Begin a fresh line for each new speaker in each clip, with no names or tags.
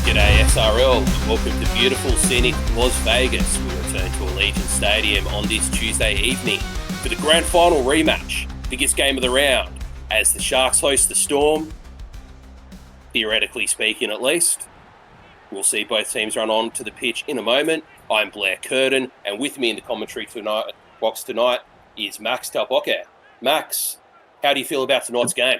G'day SRL, and welcome to beautiful, scenic Las Vegas. We return to Allegiant Stadium on this Tuesday evening for the grand final rematch, biggest game of the round, as the Sharks host the Storm, theoretically speaking at least. We'll see both teams run on to the pitch in a moment. I'm Blair Curtin, and with me in the commentary box tonight is Max Talbocca. Max, how do you feel about tonight's game?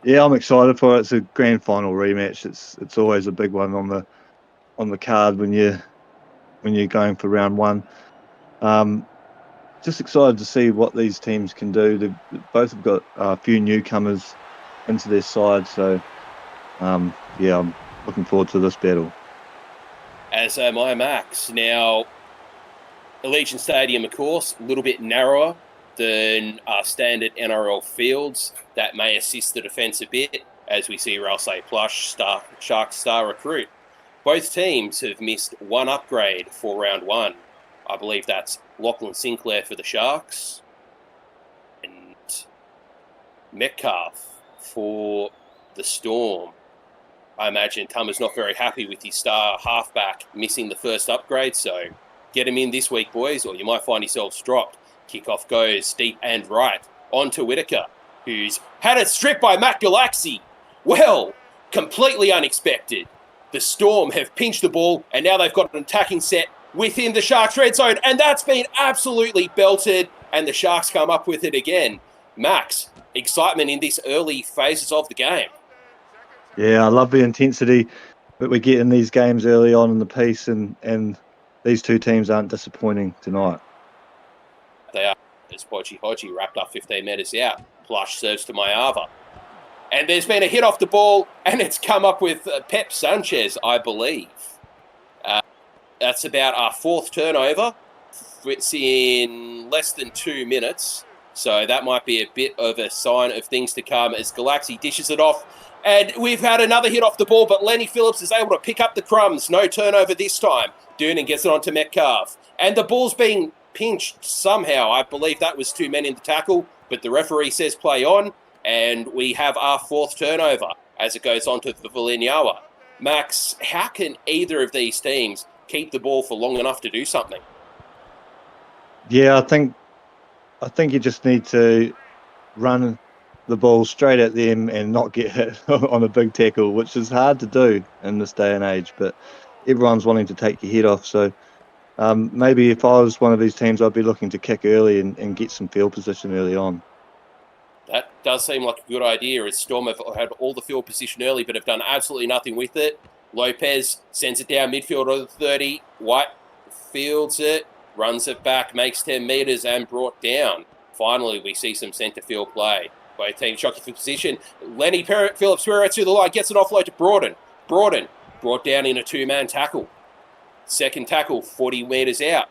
Yeah, I'm excited for it. It's a grand final rematch. It's always a big one on the card when you're going for round one. Just excited to see what these teams can do. They both have got a few newcomers into their side, so I'm looking forward to this battle.
As am I, Max. Now, Allegiant Stadium, of course, a little bit narrower than our standard NRL fields. That may assist the defence a bit, as we see Ralsei Plush, Sharks star recruit. Both teams have missed one upgrade for round one. I believe that's Lachlan Sinclair for the Sharks and Metcalf for the Storm. I imagine Tummer's not very happy with his star halfback missing the first upgrade, so get him in this week, boys, or you might find yourselves dropped. Kickoff goes deep and right onto Whitaker, who's had it stripped by Matt Galaxy. Well, completely unexpected. The Storm have pinched the ball, and now they've got an attacking set within the Sharks' red zone, and that's been absolutely belted, and the Sharks come up with it again. Max, excitement in these early phases of the game.
Yeah, I love the intensity that we get in these games early on in the piece, and these two teams aren't disappointing tonight.
They are, as Hodgie wrapped up 15 metres out. Plush serves to Mayava. And there's been a hit off the ball, and it's come up with Pep Sanchez, I believe. That's about our fourth turnover. It's in less than 2 minutes. So that might be a bit of a sign of things to come as Galaxy dishes it off. And we've had another hit off the ball, but Lenny Phillips is able to pick up the crumbs. No turnover this time. Doonan gets it onto Metcalf. And the ball's being pinched somehow. I believe that was 2 men in the tackle, but the referee says play on, and we have our fourth turnover as it goes on to the Vilinyawa. Max, how can either of these teams keep the ball for long enough to do something?
Yeah, I think you just need to run the ball straight at them and not get hit on a big tackle, which is hard to do in this day and age, but everyone's wanting to take your head off, so maybe if I was one of these teams, I'd be looking to kick early and get some field position early on.
That does seem like a good idea, as Storm have had all the field position early but have done absolutely nothing with it. Lopez sends it down midfield of the 30. White fields it, runs it back, makes 10 metres and brought down. Finally, we see some centre field play. Both teams jockeying for position. Lenny Phillips through the line, gets an offload to Broaden. Broaden brought down in a two-man tackle. Second tackle, 40 metres out.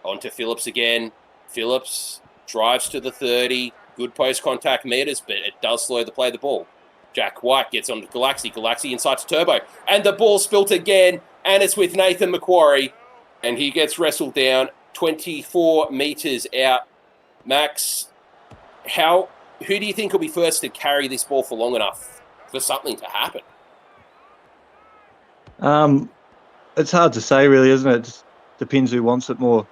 Onto Phillips again. Phillips drives to the 30. Good post-contact metres, but it does slow the play of the ball. Jack White gets onto Galaxy. Galaxy inside to Turbo. And the ball spilt again, and it's with Nathan Macquarie. And he gets wrestled down 24 metres out. Max, who do you think will be first to carry this ball for long enough for something to happen?
It's hard to say, really, isn't it? It just depends who wants it more.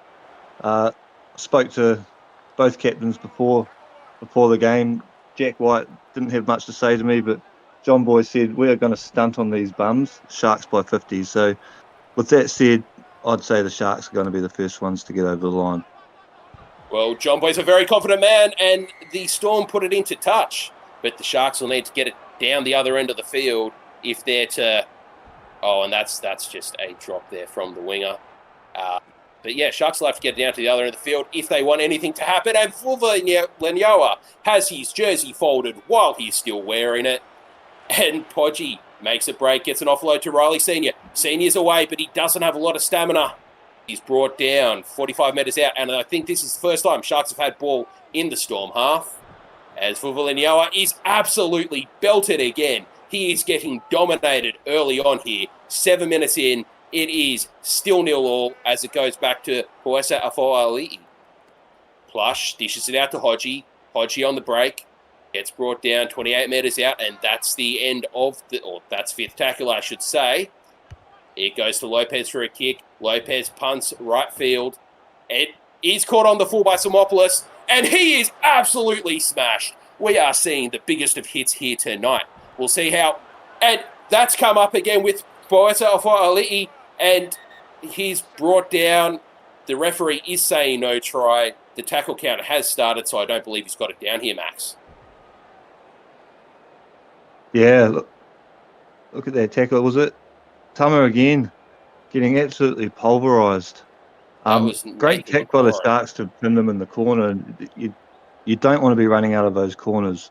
I spoke to both captains before the game. Jack White didn't have much to say to me, but John Boy said, we are going to stunt on these bums, Sharks by 50. So with that said, I'd say the Sharks are going to be the first ones to get over the line.
Well, John Boy's a very confident man, and the Storm put it into touch. But the Sharks will need to get it down the other end of the field if they're to... Oh, and that's just a drop there from the winger. But yeah, Sharks will have to get it down to the other end of the field if they want anything to happen. And Lenyoa has his jersey folded while he's still wearing it. And Podgy makes a break, gets an offload to Riley Senior. Senior's away, but he doesn't have a lot of stamina. He's brought down 45 metres out, and I think this is the first time Sharks have had ball in the Storm half. As Vuvalinyoa is absolutely belted again. He is getting dominated early on here. 7 minutes in, it is still 0-0 as it goes back to Poesa Afoali'i. Plush dishes it out to Hodgie. Hodgie on the break. Gets brought down 28 metres out, and that's the end of that's fifth tackle, I should say. It goes to Lopez for a kick. Lopez punts right field. It is caught on the full by Simopoulos, and he is absolutely smashed. We are seeing the biggest of hits here tonight. We'll see how... And that's come up again with Boeta Ofa'ali'i, and he's brought down. The referee is saying no try. The tackle count has started, so I don't believe he's got it down here, Max.
Yeah, look at that tackle. Was it Tama again? Getting absolutely pulverised.
That was
Great
Nathan
kick by the
McCrory.
Sharks to pin them in the corner. You don't want to be running out of those corners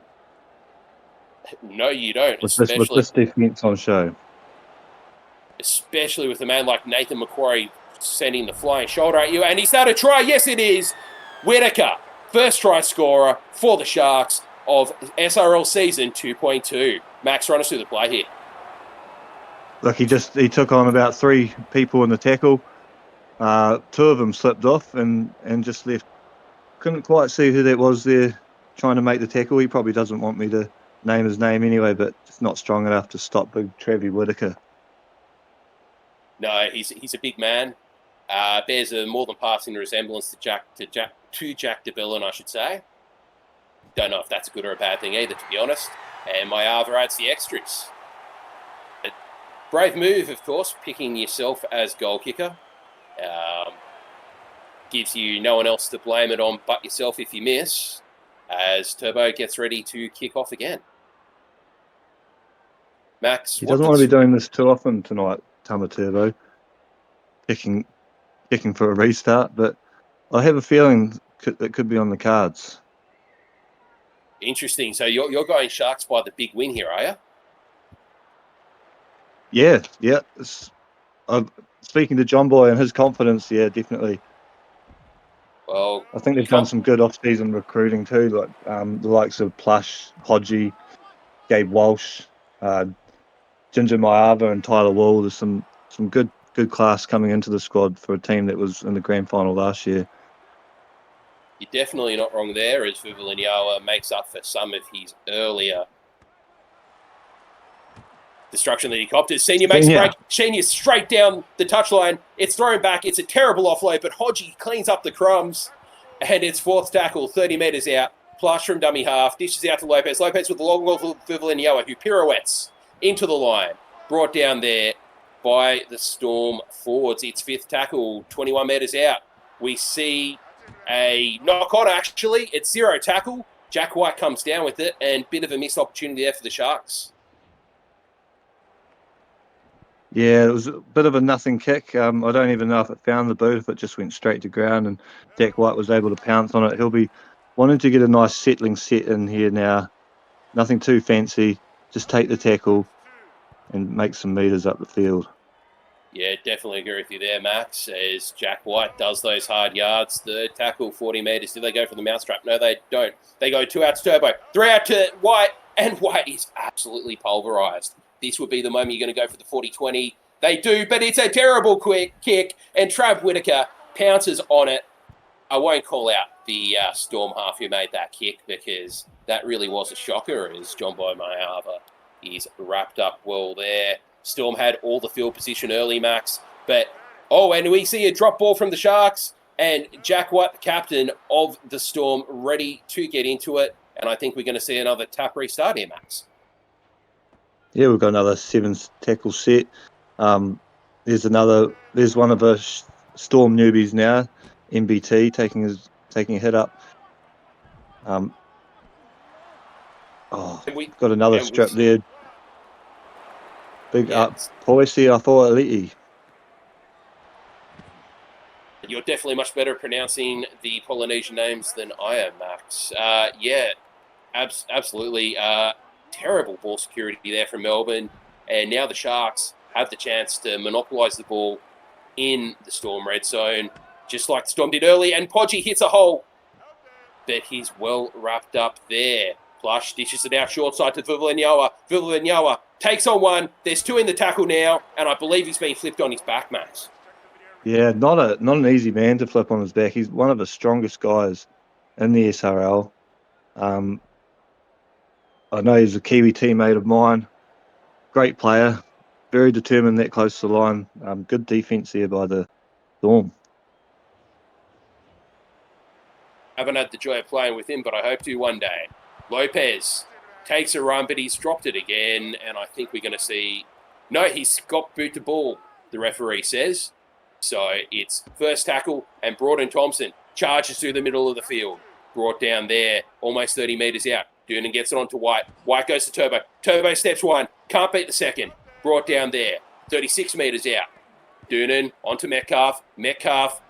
No, you don't,
with this defence on show.
Especially with a man like Nathan McCrory sending the flying shoulder at you. And is that a try? Yes, it is. Whitaker, first try scorer for the Sharks of SRL season 2.2. Max, run us through the play here.
Look, he took on about 3 people in the tackle. 2 of them slipped off and just left. Couldn't quite see who that was there trying to make the tackle. He probably doesn't want me to name his name anyway, but it's not strong enough to stop big Travie Whitaker.
No, he's a big man. Bears a more than passing resemblance to Jack DeBellin, I should say. Don't know if that's a good or a bad thing either, to be honest. And Mayava adds the extras. A brave move, of course, picking yourself as goal kicker. Gives you no one else to blame it on but yourself if you miss, as Turbo gets ready to kick off again. Max,
he doesn't want to be doing this too often tonight, Tama Turbo. Kicking for a restart, but I have a feeling it could be on the cards.
Interesting. So you're going Sharks by the big win here, are you?
Yeah. I'm speaking to John Boy and his confidence. Yeah, definitely.
Well,
I think they've done some good off-season recruiting too, like the likes of Plush, Hodgie, Gabe Walsh, Ginger Mayava, and Tyler Wall. There's some good class coming into the squad for a team that was in the grand final last year.
You're definitely not wrong there, as Vuvalinia makes up for some of his earlier destruction that he copped. As Senior makes a break, Senior straight down the touchline. It's thrown back. It's a terrible offload, but Hodgie cleans up the crumbs, and it's fourth tackle, 30 metres out. Plush from dummy half, dishes out to Lopez. Lopez with the long ball for Vuvalinia, who pirouettes into the line. Brought down there by the Storm forwards. It's fifth tackle, 21 metres out. We see a knock-on, actually. It's 0 tackle. Jack White comes down with it, and bit of a missed opportunity there for the Sharks.
Yeah, it was a bit of a nothing kick. I don't even know if it found the boot, if it just went straight to ground, and Jack White was able to pounce on it. He'll be wanting to get a nice settling set in here now. Nothing too fancy. Just take the tackle and make some metres up the field.
Yeah, definitely agree with you there, Max, as Jack White does those hard yards. The tackle, 40 metres. Do they go for the mousetrap? No, they don't. They go 2 out to Turbo, 3 out to White, and White is absolutely pulverised. This would be the moment you're going to go for the 40-20. They do, but it's a terrible quick kick, and Trav Whitaker pounces on it. I won't call out the Storm half who made that kick, because that really was a shocker, as John Boy Mayava is wrapped up well there. Storm had all the field position early, Max. But, and we see a drop ball from the Sharks, and Jack White, the captain of the Storm, ready to get into it. And I think we're going to see another tap restart here, Max.
Yeah, we've got another 7 tackle set. There's one of the Storm newbies now, MBT, taking a hit up. Got another strip there. Big up, Poisi Ofa'ali'i.
You're definitely much better at pronouncing the Polynesian names than I am, Max. Absolutely. Terrible ball security there from Melbourne. And now the Sharks have the chance to monopolise the ball in the Storm red zone, just like the Storm did early. And Podgy hits a hole, but he's well wrapped up there. Plush dishes it out short side to Vuvalinia. Vuvalinia takes on one. There's 2 in the tackle now, and I believe he's being flipped on his back, Max.
Yeah, not an easy man to flip on his back. He's one of the strongest guys in the SRL. I know he's a Kiwi teammate of mine. Great player, very determined that close to the line. Good defence here by the Storm.
Haven't had the joy of playing with him, but I hope to one day. Lopez takes a run, but he's dropped it again, and I think we're going to see... No, he's got boot to ball, the referee says. So it's first tackle, and Broughton Thompson charges through the middle of the field. Brought down there, almost 30 metres out. Doonan gets it on to White. White goes to Turbo. Turbo steps one. Can't beat the second. Brought down there, 36 metres out. Doonan onto Metcalf. Metcalf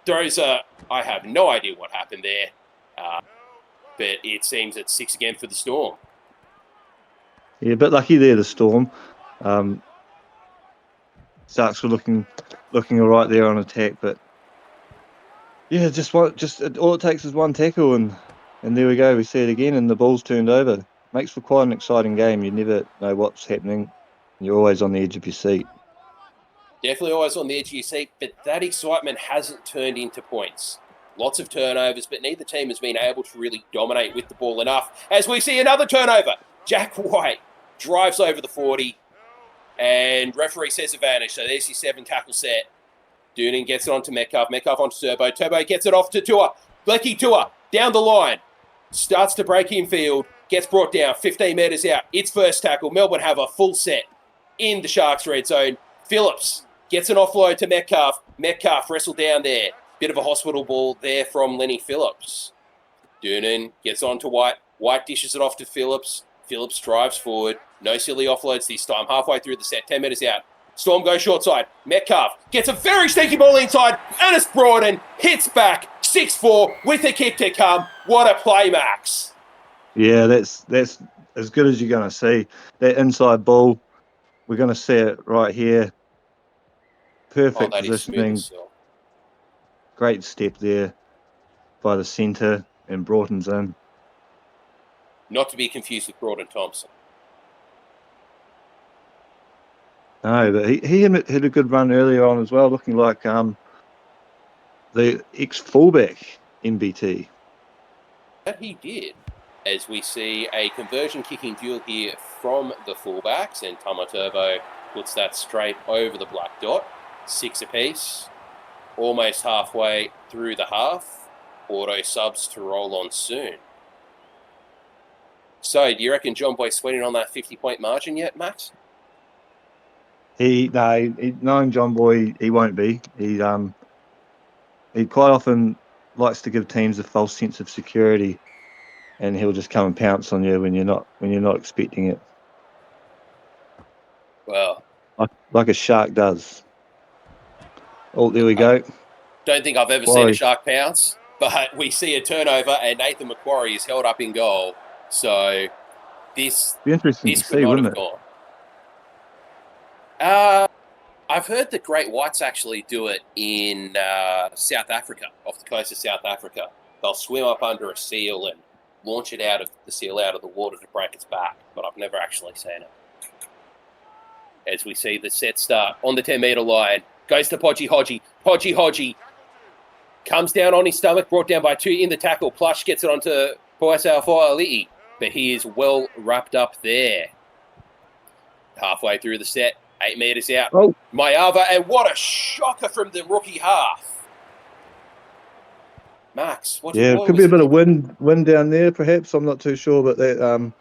throws a... I have no idea what happened there. But it seems it's 6 again for the Storm.
Yeah, a bit lucky there, the Storm. Sharks were looking all right there on attack, but yeah, all it takes is one tackle, and there we go. We see it again, and the ball's turned over. Makes for quite an exciting game. You never know what's happening. You're always on the edge of your seat.
Definitely always on the edge of your seat, but that excitement hasn't turned into points. Lots of turnovers, but neither team has been able to really dominate with the ball enough. As we see another turnover, Jack White drives over the 40, and referee says advantage. So there's your 7 tackle set. Doonan gets it onto Metcalf. Metcalf onto Turbo. Turbo gets it off to Tua. Blecky Tua down the line. Starts to break in field. Gets brought down 15 metres out. It's first tackle. Melbourne have a full set in the Sharks' red zone. Phillips gets an offload to Metcalf. Metcalf wrestled down there. Bit of a hospital ball there from Lenny Phillips. Doonan gets on to White. White dishes it off to Phillips. Phillips drives forward. No silly offloads this time. Halfway through the set. 10 metres out. Storm goes short side. Metcalf gets a very sneaky ball inside. Ernest Broughton hits back. 6-4 with a kick to come. What a play, Max.
Yeah, that's as good as you're going to see. That inside ball, we're going to see it right here. Perfect positioning. Great step there by the centre, and Broughton's in.
Not to be confused with Broughton Thompson.
No, but he had a good run earlier on as well, looking like the ex-fullback MBT.
That he did. As we see a conversion kicking duel here from the fullbacks, and Tama Turbo puts that straight over the black dot. 6 apiece. Almost halfway through the half. Auto subs to roll on soon. So, do you reckon John Boy's sweating on that 50-point margin yet, Max?
Knowing John Boy, he won't be. He quite often likes to give teams a false sense of security, and he'll just come and pounce on you when you're not expecting it.
Well,
like a shark does. Oh, there we go.
Don't think I've ever seen a shark pounce, but we see a turnover, and Nathan Macquarie is held up in goal. So this
be interesting to see, wouldn't it?
I've heard the great whites actually do it in South Africa, off the coast of South Africa. They'll swim up under a seal and launch it out of the water to break its back, but I've never actually seen it. As we see the set start on the 10-metre line, goes to Podgy Hodgie. Podgy Hodgie comes down on his stomach, brought down by 2 in the tackle. Plush gets it onto Poasa Foali'i, but he is well wrapped up there. Halfway through the set, 8 metres out.
Oh.
Mayava, and what a shocker from the rookie half. Max,
it could be a bit of wind down there, perhaps. I'm not too sure, but that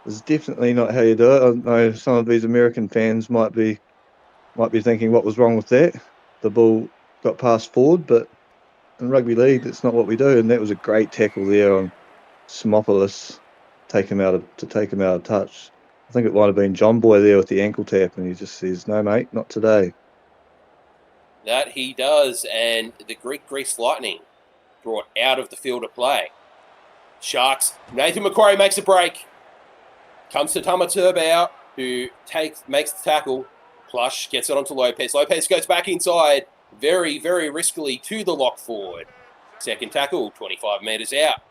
is definitely not how you do it. I know some of these American fans might be thinking, what was wrong with that? The ball got passed forward, but in rugby league, that's not what we do. And that was a great tackle there on Simopoulos, take him out of touch. I think it might have been John Boy there with the ankle tap, and he just says, "No, mate, not today."
That he does, and the Grease Lightning brought out of the field of play. Sharks, Nathan Macquarie makes a break. Comes to Tama Turbo, who makes the tackle. Plush gets it onto Lopez. Lopez goes back inside, very, very riskily to the lock forward. Second tackle, 25 metres out.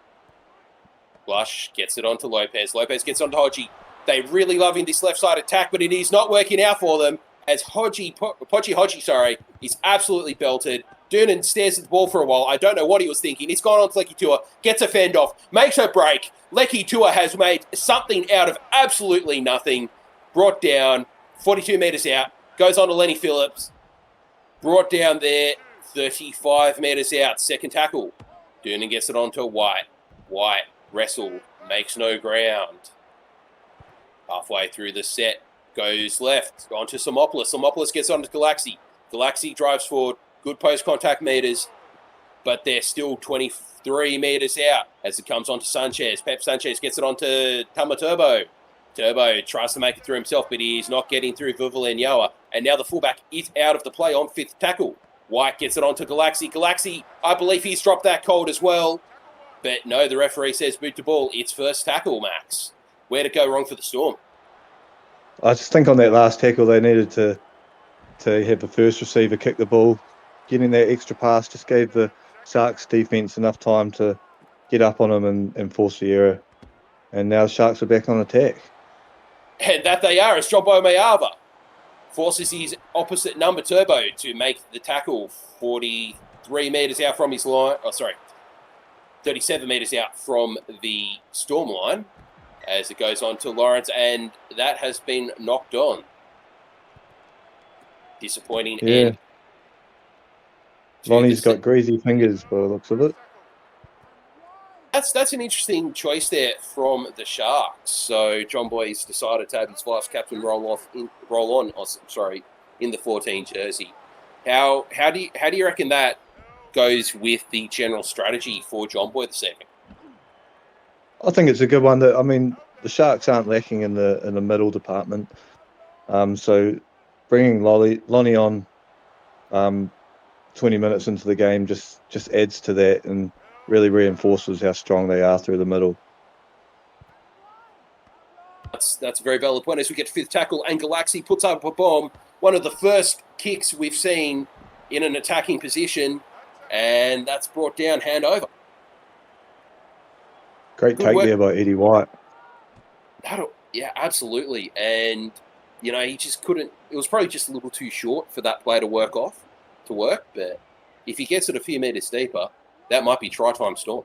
Plush gets it onto Lopez. Lopez gets onto Hodgie. They really love in this left side attack, but it is not working out for them as Podgy Hodgie, is absolutely belted. Doonan stares at the ball for a while. I don't know what he was thinking. He's gone on to Lecky Tua, gets a fend off, makes a break, Lecky Tua has made something out of absolutely nothing. Brought down, 42 metres out, goes on to Lenny Phillips. Brought down there, 35 metres out, second tackle. Doonan gets it onto White. White, wrestled, makes no ground. Halfway through the set, goes left, onto Simopoulos. Simopoulos gets onto Galaxy. Galaxy drives forward, good post-contact metres, but they're still 23 metres out as it comes onto Sanchez. Pep Sanchez gets it onto Tama Turbo. Turbo tries to make it through himself, but he's not getting through Vuvalenyoa. And now the fullback is out of the play on fifth tackle. White gets it onto Galaxy. Galaxy, I believe he's dropped that cold as well. But no, the referee says boot to ball. It's first tackle, Max. Where'd it go wrong for the Storm?
I just think on that last tackle, they needed to have the first receiver kick the ball. Getting that extra pass just gave the Sharks defence enough time to get up on him and force the error. And now the Sharks are back on attack.
And that they are, as John Mayava forces his opposite number Turbo to make the tackle 43 metres out from his line. 37 metres out from the Storm line as it goes on to Lawrence, and that has been knocked on. Disappointing end.
Lonnie's got greasy fingers by the looks of it.
That's an interesting choice there from the Sharks. So John Boy's decided to have his vice captain roll on in the 14 jersey. How do you reckon that goes with the general strategy for John Boy this evening?
I think it's a good one. The Sharks aren't lacking in the middle department. So bringing Lonnie on 20 minutes into the game just adds to that and really reinforces how strong they are through the middle.
That's a very valid point. As we get to fifth tackle, and Galaxy puts up a bomb. One of the first kicks we've seen in an attacking position, and that's brought down, hand over.
Great take there by Eddie White.
Yeah, absolutely. And, he just couldn't... It was probably just a little too short for that play to work. But if he gets it a few metres deeper, that might be try-time Storm.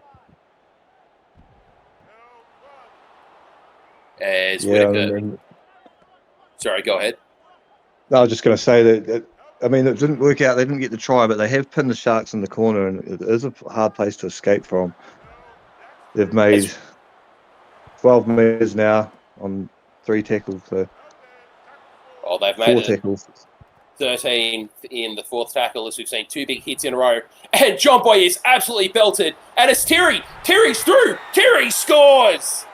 Sorry, go ahead.
No, I was just going to say that it didn't work out. They didn't get the try, but they have pinned the Sharks in the corner, and it is a hard place to escape from. They've made 12 metres now on 3 tackles. So
they've made
4 tackles.
13 in the fourth tackle, as we've seen 2 big hits in a row. And John Boy is absolutely belted. And it's Terry. Terry's through. Terry scores.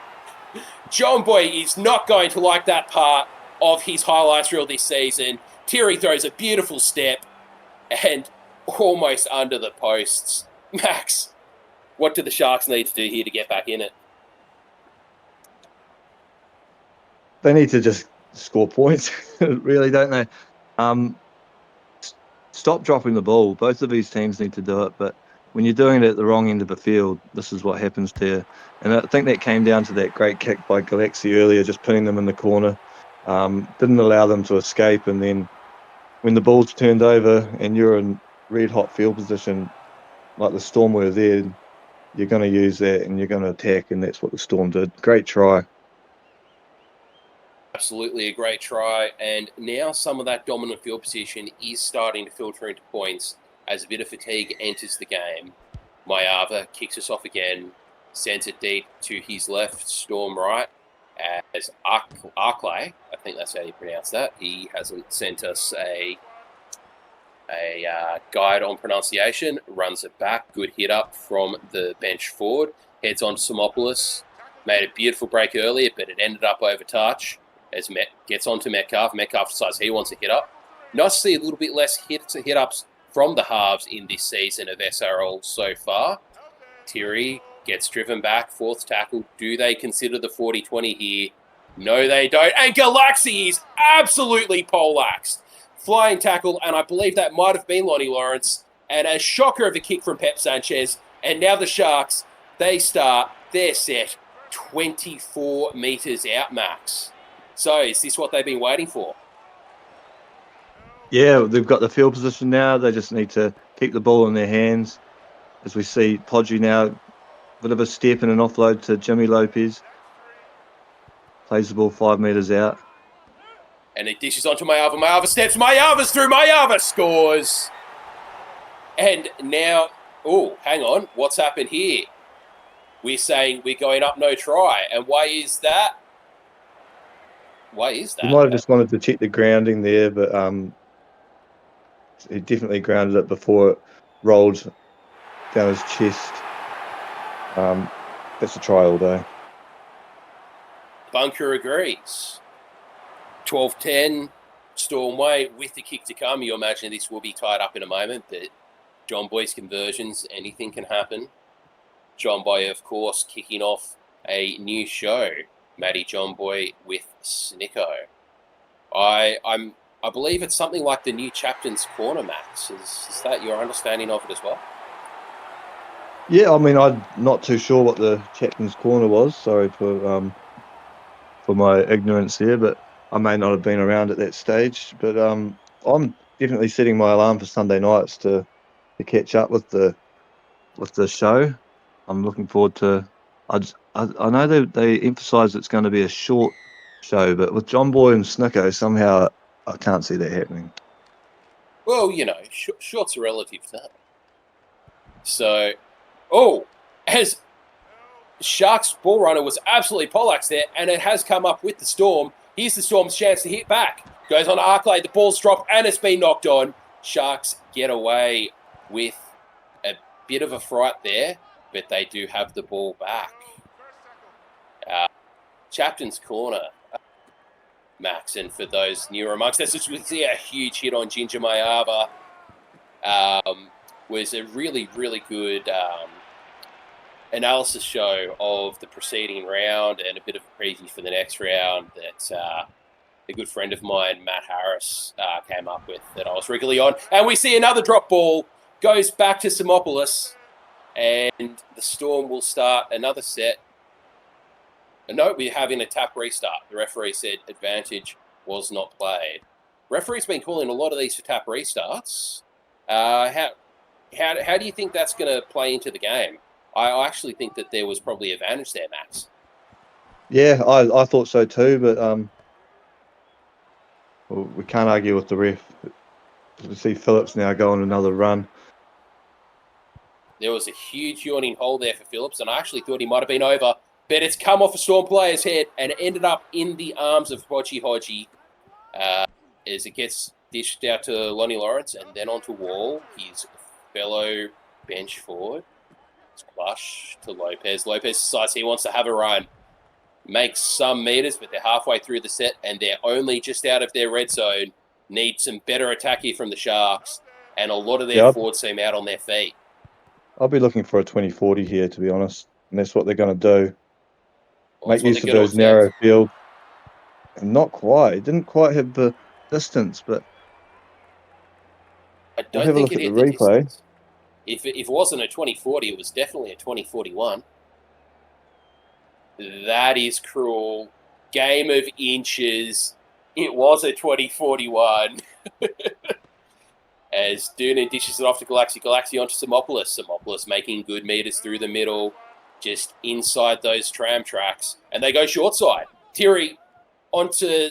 John Boy is not going to like that part of his highlights reel this season. Terry throws a beautiful step and almost under the posts. Max, what do the Sharks need to do here to get back in it?
They need to just score points, really, don't they? Stop dropping the ball. Both of these teams need to do it, but when you're doing it at the wrong end of the field, this is what happens to you. And I think that came down to that great kick by Galaxy earlier, just putting them in the corner. Didn't allow them to escape, and then when the ball's turned over and you're in red-hot field position, like the Storm were there, you're going to use that and you're going to attack, and that's what the Storm did. Great try.
Absolutely a great try, and now some of that dominant field position is starting to filter into points as a bit of fatigue enters the game. Mayava kicks us off again, sends it deep to his left, Storm right, as Arklay, I think that's how you pronounce that. He hasn't sent us a guide on pronunciation, runs it back, good hit up from the bench forward, heads on Simopoulos, made a beautiful break earlier, but it ended up over touch. As gets onto Metcalf. Metcalf decides he wants a hit up. Nice to see a little bit less hit ups from the halves in this season of SRL so far. Thierry gets driven back, fourth tackle. Do they consider the 40-20 here? No, they don't. And Galaxy is absolutely poleaxed. Flying tackle, and I believe that might have been Lonnie Lawrence. And a shocker of a kick from Pep Sanchez. And now the Sharks, they start their set 24 metres out, Max. So, is this what they've been waiting for?
Yeah, they've got the field position now. They just need to keep the ball in their hands. As we see Podgy now Bit of a step and an offload to Jimmy Lopez. Plays the ball 5 metres out.
And it dishes onto Mayava. Mayava steps. Mayava's through. Mayava scores. And now, oh, hang on. What's happened here? We're saying we're going up no try. And why is that? Why is that?
He might have just wanted to check the grounding there, but he definitely grounded it before it rolled down his chest. That's a try all day.
Bunker agrees. 12-10, Storm way with the kick to come. You imagine this will be tied up in a moment, but John Boy's conversions, anything can happen. John Boy, of course, kicking off a new show. Matty John Boy with Snicko. I believe it's something like the new Chapten's Corner, Max. Is that your understanding of it as well?
Yeah, I mean, I'm not too sure what the Chapten's Corner was. Sorry for my ignorance there, but I may not have been around at that stage. But I'm definitely setting my alarm for Sunday nights to catch up with the show. I'm looking forward to. I know they emphasise it's going to be a short show, but with John Boy and Snicko, somehow I can't see that happening.
Well, you know, short's a relative term. So, oh, as Sharks ball runner was absolutely poleaxed there, and it has come up with the Storm. Here's the Storm's chance to hit back. Goes on to Arklay, the ball's dropped, and it's been knocked on. Sharks get away with a bit of a fright there, but they do have the ball back. Chapten's Corner, Max, and for those newer amongst us, we see a huge hit on Ginger Mayava. Was a really, really good analysis show of the preceding round and a bit of a preview for the next round that a good friend of mine, Matt Harris, came up with that I was regularly on. And we see another drop ball, goes back to Simopoulos, and the Storm will start another set. No, we're having a tap restart. The referee said advantage was not played. Referee's been calling a lot of these for tap restarts. How do you think that's going to play into the game? I actually think that there was probably advantage there, Max.
Yeah, I thought so too, but well, we can't argue with the ref. We see Phillips now go on another run.
There was a huge yawning hole there for Phillips, and I actually thought he might have been over, but it's come off a Storm player's head and ended up in the arms of Hodgie as it gets dished out to Lonnie Lawrence and then onto Wall, his fellow bench forward. It's Plush to Lopez. Lopez decides he wants to have a run. Makes some meters, but they're halfway through the set and they're only just out of their red zone. Need some better attack here from the Sharks, and a lot of their forwards seem out on their feet.
I'll be looking for a 20-40 here, to be honest, and that's what they're going to do.
Well,
make use of those narrow fields. And not quite. Didn't quite have the distance, but
I don't think it hit the
replay.
Distance. If it wasn't a 2040, it was definitely a 2041. That is cruel. Game of inches. It was a 2041. As Doonan dishes it off to Galaxy. Galaxy onto Simopoulos. Simopoulos making good meters through the middle, just inside those tram tracks. And they go short side. Thierry onto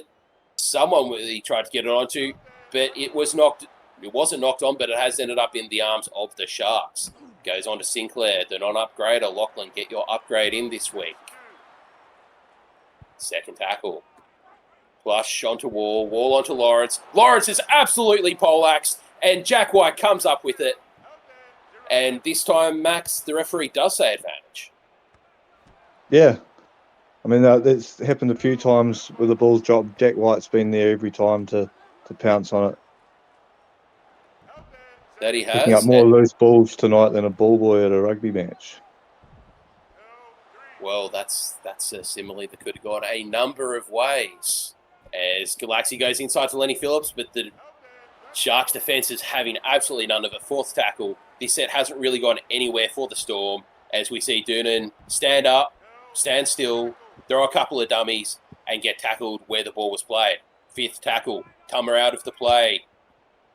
someone he tried to get it onto, but it wasn't knocked on, but it has ended up in the arms of the Sharks. Goes on to Sinclair, the non-upgrader. Lachlan, get your upgrade in this week. Second tackle. Plush onto Wall. Wall onto Lawrence. Lawrence is absolutely poleaxed, and Jack White comes up with it. And this time, Max, the referee does say advantage.
Yeah. I mean, that's happened a few times where the ball's dropped. Jack White's been there every time to pounce on it.
That he has.
Picking up more loose balls tonight than a ball boy at a rugby match.
Well, that's a simile that could have gone a number of ways. As Galaxy goes inside to Lenny Phillips, but the Sharks defence is having absolutely none of it. Fourth tackle. This set hasn't really gone anywhere for the Storm, as we see Doonan stand up, stand still, throw a couple of dummies, and get tackled where the ball was played. Fifth tackle. Tummer out of the play.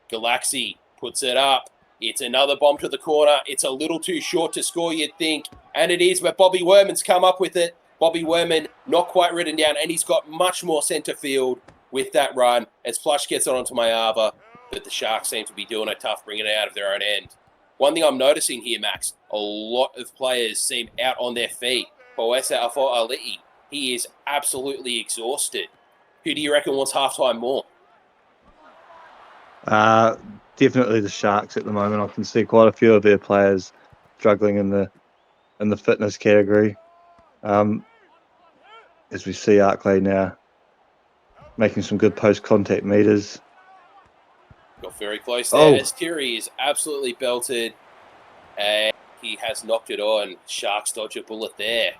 Galaxy puts it up. It's another bomb to the corner. It's a little too short to score, you'd think. And it is, but Bobby Werman's come up with it. Bobby Werman not quite ridden down, and he's got much more centre field with that run as Plush gets it onto Mayava, but the Sharks seem to be doing it tough, bringing it out of their own end. One thing I'm noticing here, Max, a lot of players seem out on their feet. Poesa Afo-Ali'i, he is absolutely exhausted. Who do you reckon wants halftime more?
Definitely the Sharks at the moment. I can see quite a few of their players struggling in the fitness category. As we see Arkley now making some good post-contact meters.
Got very close there as Kiri is absolutely belted and he has knocked it on. Sharks dodge a bullet there.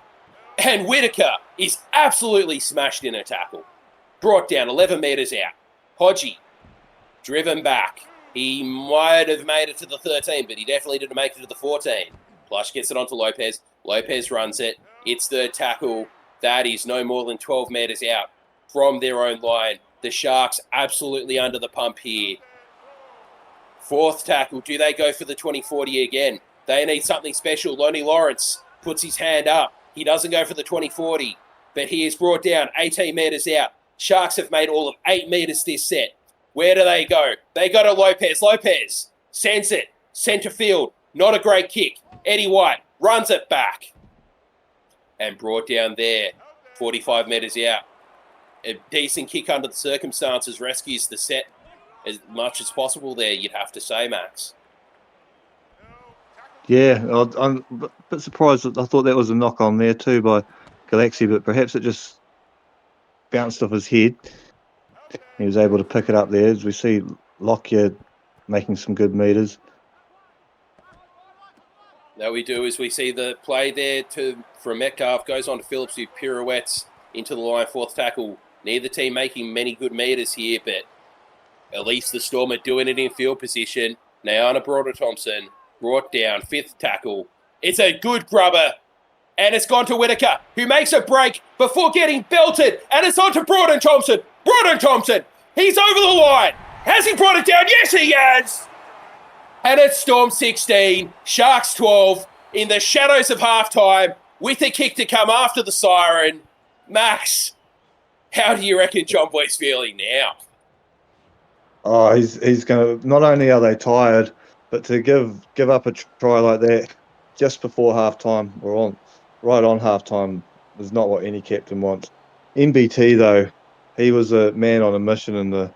And Whitaker is absolutely smashed in a tackle. Brought down 11 metres out. Hodgie driven back. He might have made it to the 13, but he definitely didn't make it to the 14. Plush gets it onto Lopez. Lopez runs it. It's the tackle. That is no more than 12 metres out from their own line. The Sharks absolutely under the pump here. Fourth tackle. Do they go for the 20-40 again? They need something special. Lonnie Lawrence puts his hand up. He doesn't go for the 20-40, but he is brought down 18 metres out. Sharks have made all of 8 metres this set. Where do they go? They go to Lopez. Lopez sends it. Centre field. Not a great kick. Eddie White runs it back. And brought down there. 45 metres out. A decent kick under the circumstances. Rescues the set as much as possible there, you'd have to say, Max.
Yeah, I'm a bit surprised. I thought that was a knock on there too by Galaxy, but perhaps it just bounced off his head. He was able to pick it up there, as we see Lockyer making some good meters.
Now we do is we see the play there from Metcalf, goes on to Phillips, who pirouettes into the line, fourth tackle. Neither team making many good meters here, but at least the Storm are doing it in field position. Nyana Broder-Thompson brought down, fifth tackle. It's a good grubber, and it's gone to Whitaker, who makes a break before getting belted, and it's on to Broden-Thompson. Broden-Thompson, he's over the line. Has he brought it down? Yes, he has. And it's Storm 16, Sharks 12, in the shadows of halftime, with a kick to come after the siren. Max, how do you reckon John Boy's feeling now?
Oh, he's going to. Not only are they tired, but to give up a try like that just before halftime or right on halftime is not what any captain wants. MBT though, he was a man on a mission in the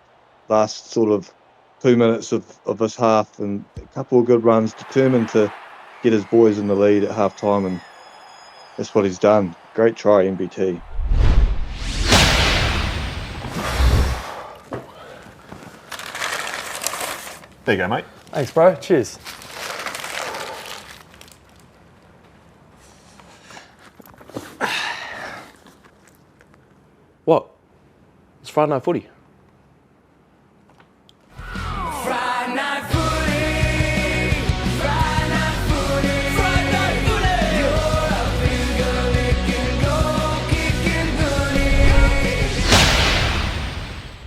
last sort of 2 minutes of this half, and a couple of good runs, determined to get his boys in the lead at halftime, and that's what he's done. Great try, MBT.
There you go, mate.
Thanks, bro. Cheers. What? It's Friday night footy.
Friday night footy. Friday night footy. Friday night footy. You're a finger licking, goal kicking goodie.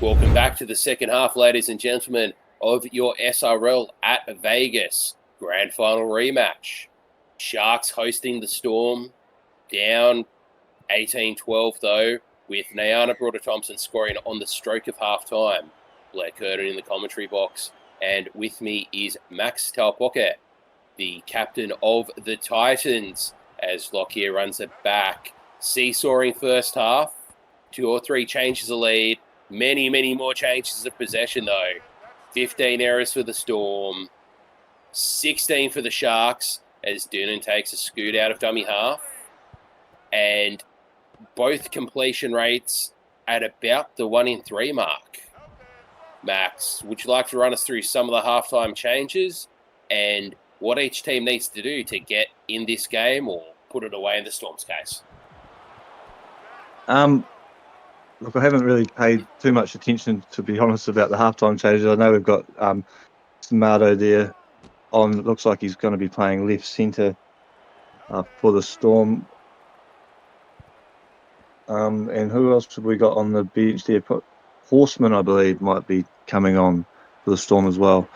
Welcome back to the second half, ladies and gentlemen, of your SRL at Vegas grand final rematch. Sharks hosting the Storm, down 18-12 though, with Nyana Broder-Thompson scoring on the stroke of half-time. Blair Curtin in the commentary box, and with me is Max Talpoke, the captain of the Titans, as Lockyer runs it back. Seesawing first half, 2 or 3 changes of lead, many more changes of possession though. 15 errors for the Storm, 16 for the Sharks, as Doonan takes a scoot out of dummy half, and both completion rates at about the 1 in 3 mark. Max, would you like to run us through some of the halftime changes and what each team needs to do to get in this game or put it away in the Storm's case?
Look, I haven't really paid too much attention, to be honest, about the halftime changes. I know we've got Smarto there on. It looks like he's going to be playing left centre for the Storm. And who else have we got on the bench there? Horseman, I believe, might be coming on for the Storm as well.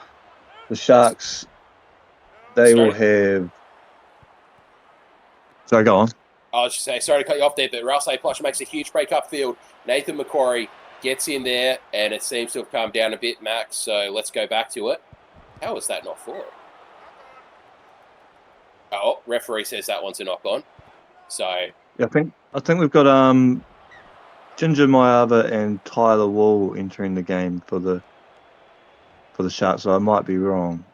The Sharks, they will have So go on.
I was just saying, sorry to cut you off there, but Rouse Plush makes a huge break upfield. Nathan Macquarie gets in there, and it seems to have calmed down a bit, Max. So let's go back to it. How is that not for? Oh, referee says that one's a knock on. So
Yeah, I think we've got Ginger Mayava and Tyler Wall entering the game for the Sharks. So I might be wrong.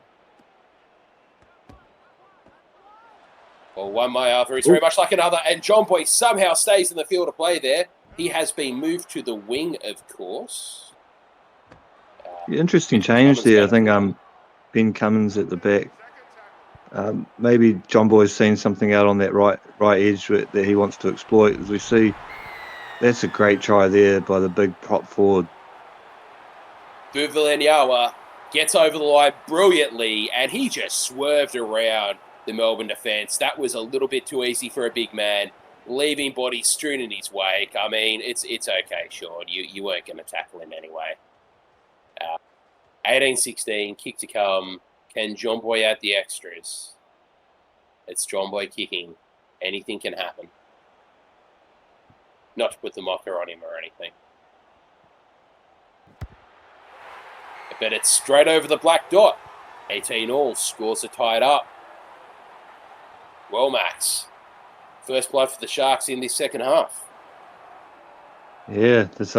well, one Mayava is very much like another, and John Boy somehow stays in the field of play there. He has been moved to the wing, of course.
Interesting change
Cummins
there. I
going
think
forward.
Ben Cummins at the back. Maybe John Boy's seen something out on that right edge that he wants to exploit. As we see, that's a great try there by the big prop forward.
Vuvalenyawa gets over the line brilliantly, and he just swerved around the Melbourne defence. That was a little bit too easy for a big man, leaving bodies strewn in his wake. I mean, it's okay, Sean. You weren't going to tackle him anyway. 18-16, kick to come. Can John Boy add the extras? It's John Boy kicking. Anything can happen. Not to put the mocker on him or anything. But it's straight over the black dot. 18 all. Scores are tied up. Well, Max. First blood for the Sharks in this second half.
Yeah, it's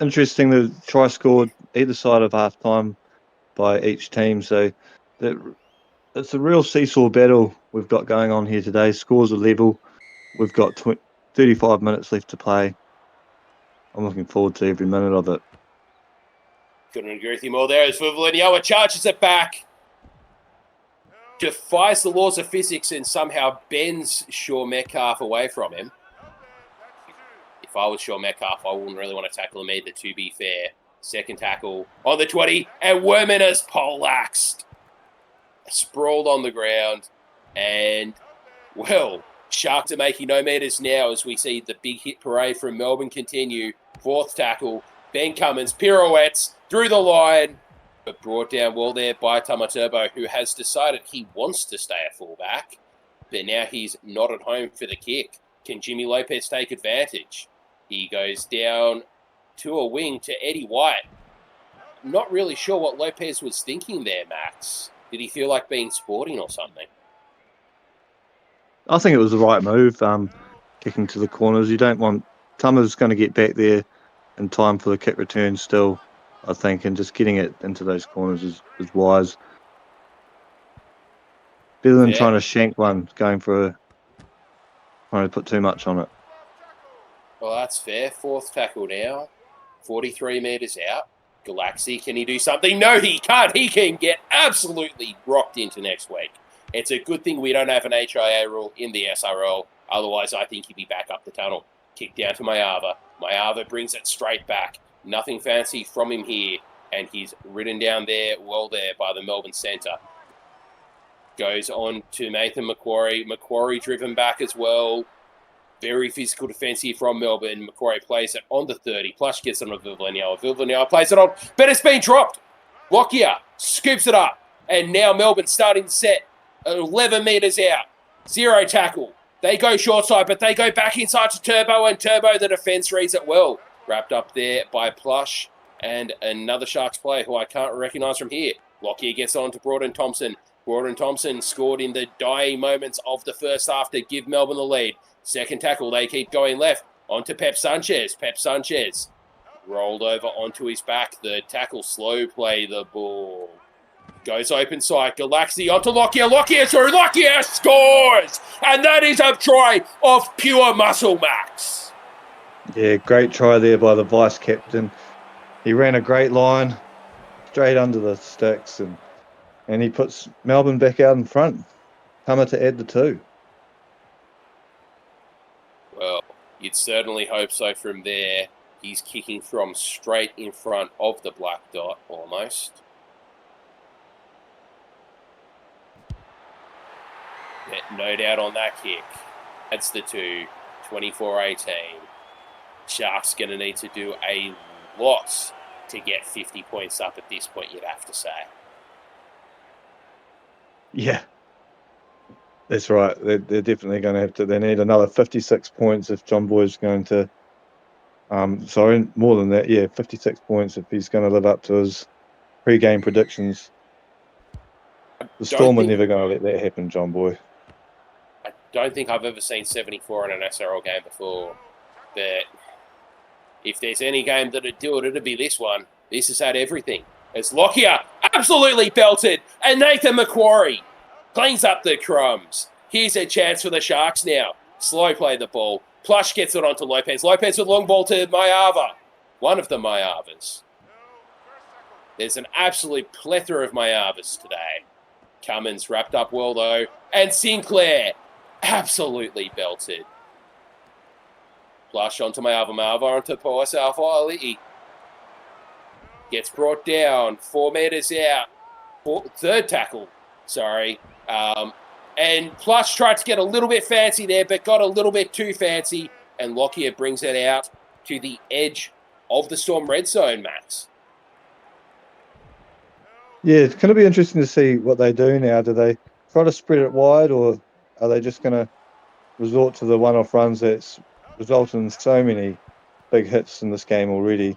interesting. The try scored either side of half time by each team, so it's a real seesaw battle we've got going on here today. Scores are level. We've got 35 minutes left to play. I'm looking forward to every minute of it.
Couldn't agree with you more there as Vuvalenyawa charges it back. Defies the laws of physics and somehow bends Shaw Metcalf away from him. If I was Shaw Metcalf, I wouldn't really want to tackle him either, to be fair. Second tackle on the 20, and Werman has poleaxed. Sprawled on the ground, and, well, Sharks are making no meters now as we see the big hit parade from Melbourne continue. Fourth tackle, Ben Cummins pirouettes through the line, but brought down well there by Tamaturbo, who has decided he wants to stay a fullback, but now he's not at home for the kick. Can Jimmy Lopez take advantage? He goes down to a wing to Eddie White. Not really sure what Lopez was thinking there, Max. Did he feel like being sporting or something?
I think it was the right move, kicking to the corners. You don't want... Tama's going to get back there in time for the kick return still, I think, and just getting it into those corners is wise. Better than trying to shank one, trying to put too much on it.
Well, that's fair. Fourth tackle now. 43 metres out. Galaxy, can he do something? No, he can't. He can get absolutely rocked into next week. It's a good thing we don't have an HIA rule in the SRL. Otherwise, I think he'd be back up the tunnel. Kick down to Mayava. Mayava brings it straight back. Nothing fancy from him here. And he's ridden down there, well there, by the Melbourne centre. Goes on to Nathan Macquarie. Macquarie driven back as well. Very physical defence here from Melbourne. Macquarie plays it on the 30. Plush gets it on Vuvalenyawa. Vuvalenyawa plays it on, but it's been dropped. Lockyer scoops it up. And now Melbourne starting to set 11 metres out. Zero tackle. They go short side, but they go back inside to Turbo, and Turbo, the defence, reads it well. Wrapped up there by Plush and another Sharks player who I can't recognise from here. Lockyer gets on to Broaden Thompson. Broaden Thompson scored in the dying moments of the first half to give Melbourne the lead. Second tackle, they keep going left. On to Pep Sanchez. Pep Sanchez rolled over onto his back. The tackle, slow play the ball. Goes open side. Galaxy onto Lockyer. Lockyer through. Lockyer scores! And that is a try of pure muscle, Max.
Yeah, great try there by the vice captain. He ran a great line straight under the sticks, and he puts Melbourne back out in front. Tama to add the 2.
Well, you'd certainly hope so from there. He's kicking from straight in front of the black dot, almost. No doubt on that kick. That's the 2. 24-18. Sharks going to need to do a lot to get 50 points up at this point, you'd have to say.
Yeah. That's right. They're definitely going to have to. They need another 56 points if John Boy's going to. Sorry, more than that. Yeah, 56 points if he's going to live up to his pre-game predictions. The Storm are never going to let that happen, John Boy.
I don't think I've ever seen 74 in an SRL game before. But if there's any game that'd do it, it'd be this one. This has had everything. As Lockyer absolutely belted, and Nathan Macquarie cleans up the crumbs. Here's a chance for the Sharks now. Slow play the ball. Plush gets it onto Lopez. Lopez with long ball to Mayava. One of the Mayavas. There's an absolute plethora of Mayavas today. Cummins wrapped up well, though. And Sinclair absolutely belted. Plush onto Mayava. Mayava onto Poas Alpha Ali'i. Gets brought down. 4 metres out. Third tackle. Sorry. And Plush tried to get a little bit fancy there, but got a little bit too fancy. And Lockyer brings it out to the edge of the Storm red zone, Max.
Yeah, it's going to be interesting to see what they do now. Do they try to spread it wide, or are they just going to resort to the one-off runs that's resulted in so many big hits in this game already?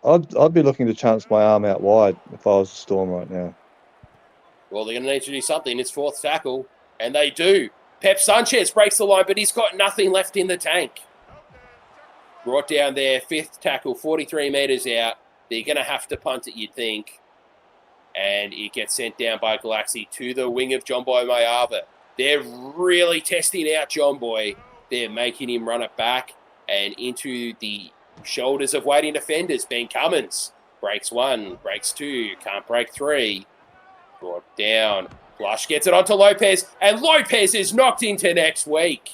I'd be looking to chance my arm out wide if I was the Storm right now.
Well, they're going to need to do something. It's fourth tackle, and they do. Pep Sanchez breaks the line, but he's got nothing left in the tank. Brought down there, fifth tackle, 43 metres out. They're going to have to punt it, you'd think. And it gets sent down by Galaxy to the wing of John Boy Mayava. They're really testing out John Boy. They're making him run it back and into the shoulders of waiting defenders. Ben Cummins breaks one, breaks two, can't break three. Brought down. Plush gets it onto Lopez, and Lopez is knocked into next week.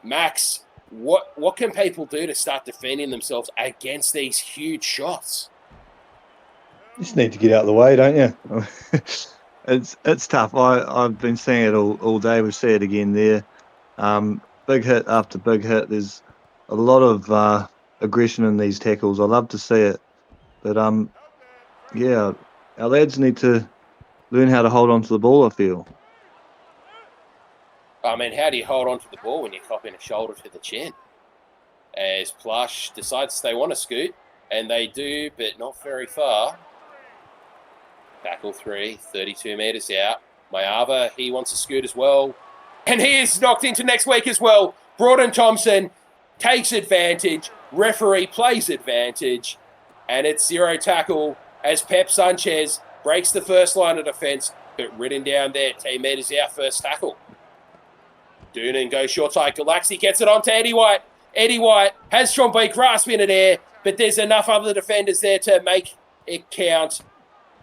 Max, what can people do to start defending themselves against these huge shots?
You just need to get out of the way, don't you? It's tough. I've been saying it all day. We see it again there. Big hit after big hit. There's a lot of aggression in these tackles. I love to see it. But, yeah, our lads need to learn how to hold on to the ball, I feel.
I mean, how do you hold on to the ball when you're copping a shoulder to the chin? As Plush decides they want to scoot, and they do, but not very far. Tackle 3, 32 metres out. Mayava, he wants to scoot as well. And he is knocked into next week as well. Broughton Thompson takes advantage. Referee plays advantage. And it's 0 tackle as Pep Sanchez breaks the first line of defence, but written down there. 10 metres out, first tackle. Doonan goes short side. Galaxy gets it on to Eddie White. Eddie White has John Boy grasping it there, but there's enough other defenders there to make it count.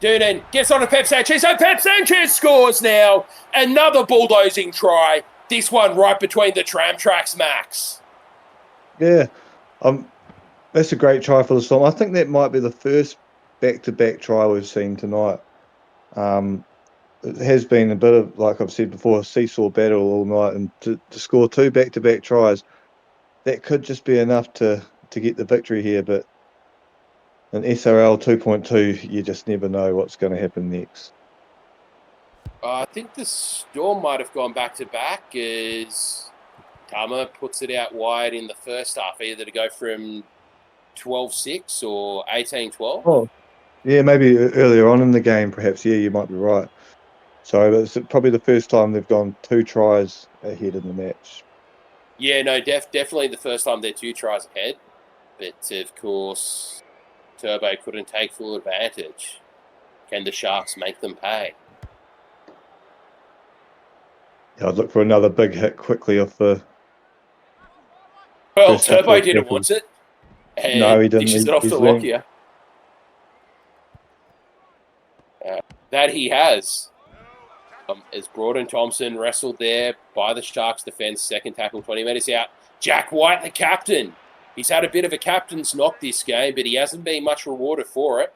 Doonan gets on to Pep Sanchez, and Pep Sanchez scores now. Another bulldozing try. This one right between the tram tracks, Max.
Yeah, that's a great try for the Storm. I think that might be the first back-to-back try we've seen tonight. It has been a bit of, like I've said before, a seesaw battle all night, and to score 2 back-to-back tries, that could just be enough to get the victory here, but in SRL 2.2, you just never know what's going to happen next.
I think the Storm might have gone back-to-back as Tama puts it out wide in the first half, either to go from 12-6 or 18-12.
Oh, yeah, maybe earlier on in the game, perhaps. Yeah, you might be right. So it's probably the first time they've gone 2 tries ahead in the match.
Yeah, no, definitely the first time they're 2 tries ahead. But, of course, Turbo couldn't take full advantage. Can the Sharks make them pay?
Yeah, I'd look for another big hit quickly off the...
Well, Turbo didn't want it. And
no, he didn't.
Dishes it off to Lockyer. That he has. As Broughton Thompson wrestled there by the Sharks defence, second tackle, 20 metres out. Jack White, the captain. He's had a bit of a captain's knock this game, but he hasn't been much rewarded for it.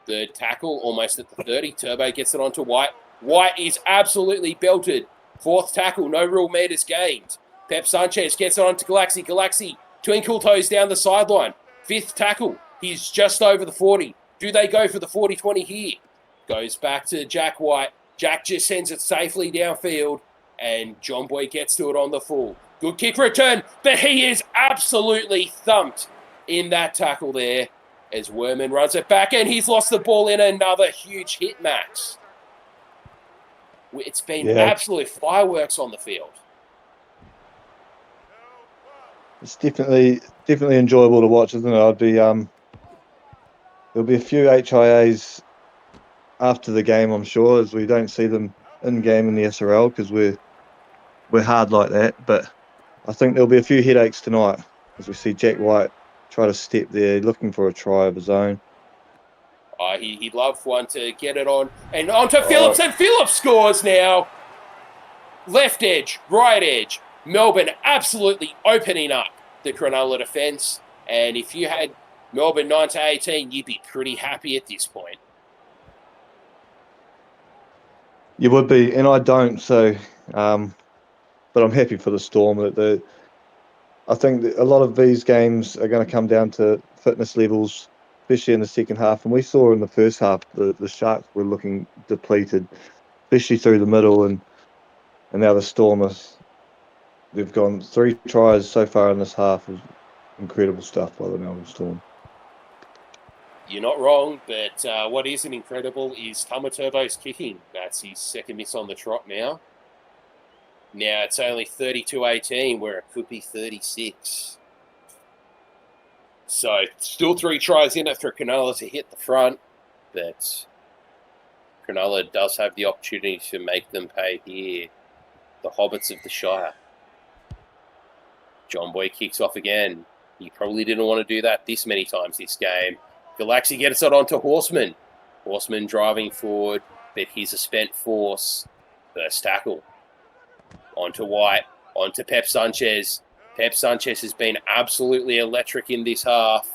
Third tackle, almost at the 30. Turbo gets it onto White. White is absolutely belted. Fourth tackle, no real metres gained. Pep Sanchez gets it onto Galaxy. Galaxy, twinkle toes down the sideline. Fifth tackle, he's just over the 40. Do they go for the 40-20 here? Goes back to Jack White. Jack just sends it safely downfield, and John Boy gets to it on the full. Good kick return, but he is absolutely thumped in that tackle there as Werman runs it back, and he's lost the ball in another huge hit, Max. It's been absolute fireworks on the field.
It's definitely enjoyable to watch, isn't it? I'd be there'll be a few HIAs after the game, I'm sure, as we don't see them in game in the SRL because we're hard like that. But I think there'll be a few headaches tonight as we see Jack White try to step there, looking for a try of his own.
He'd love one to get it on. And onto Phillips, and Phillips scores now. Left edge, right edge. Melbourne absolutely opening up the Cronulla defence. And if you had Melbourne 9-18, you'd be pretty happy at this point.
You would be, and I don't, so... but I'm happy for the Storm. I think that a lot of these games are going to come down to fitness levels, especially in the second half. And we saw in the first half the Sharks were looking depleted, especially through the middle. And now the Storm they've gone 3 tries so far in this half. Is incredible stuff by the Melbourne Storm.
You're not wrong, but what isn't incredible is Tamaturbo's kicking. That's his second miss on the trot now. Now it's only 32-18, where it could be 36. So still 3 tries in it for Cronulla to hit the front, but Cronulla does have the opportunity to make them pay here. The Hobbits of the Shire. John Boy kicks off again. He probably didn't want to do that this many times this game. Galaxy gets it onto Horseman. Horseman driving forward, but he's a spent force. First tackle. Onto White, onto Pep Sanchez. Pep Sanchez has been absolutely electric in this half.